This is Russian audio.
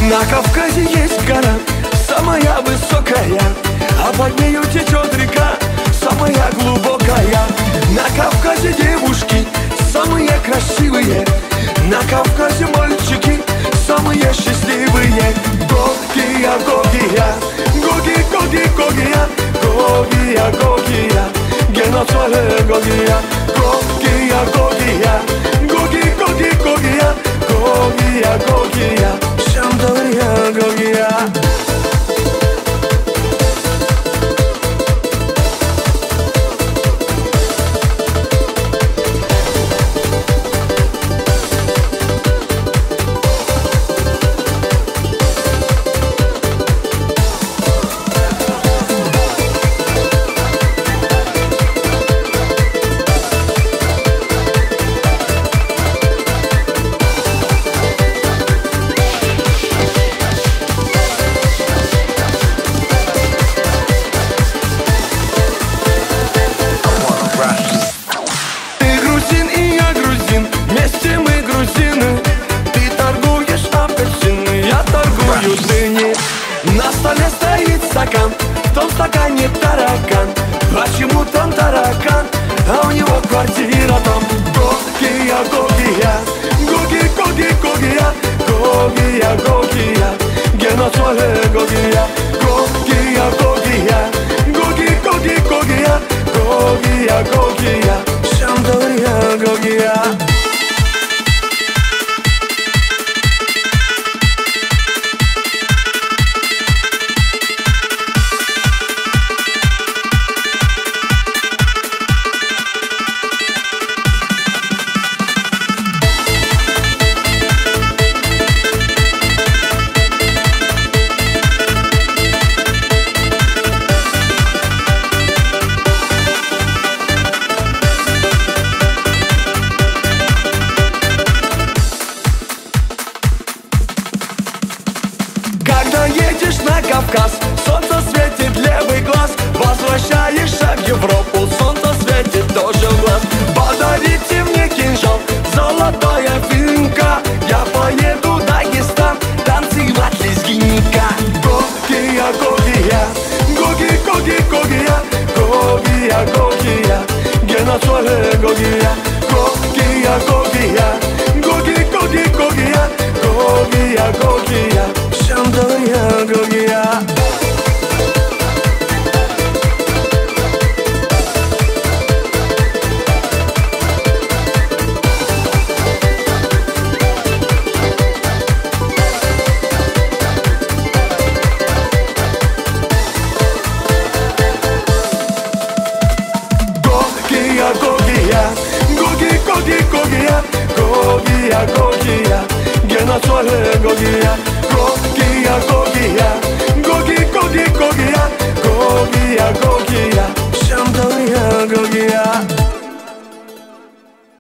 На Кавказе есть гора, самая высокая, а под нею течет река, самая глубокая. На Кавказе девушки самые красивые, на Кавказе мальчики самые счастливые. Гогия, Гогия, Гоги, Гоги, Гогия, Гогия, Гогия, геноцид Гогия. Гогия, Гогия, Гоги, Гоги, Гогия, Гогия, Гогия, Шамдория, Гогия. На столе стоит стакан, в том стакане таракан. Почему там таракан, а у него квартира там? Гогия, Гогия, Гоги, Гоги, Гогия, Гогия, Гогия, геноцид Гогия. Гогия, Гогия, Гоги, Гоги, Гогия, Гогия, Гогия, Шамдория, Гогия. Кавказ, солнце светит левый глаз, возвращаешься в Европу, солнце светит тоже в глаз. Подарите мне кинжал, золотая финка, я поеду в Дагестан танцевать лезгинка. Гогия, Гогия, Гоги, Гоги, Гогия, Гогия, Гогия, геноцид Гогия. Гогия, Гогия, Гоги, Гоги, Гогия, Гогия, Гогия, Шамдория, Гогия. Гогия, Гогия, Гоги, Гоги, Гогия, Гогия, Гогия, геноцид Гогия. Гогия, Гогия, Гоги, Гоги, Гогия, Гогия, Гогия.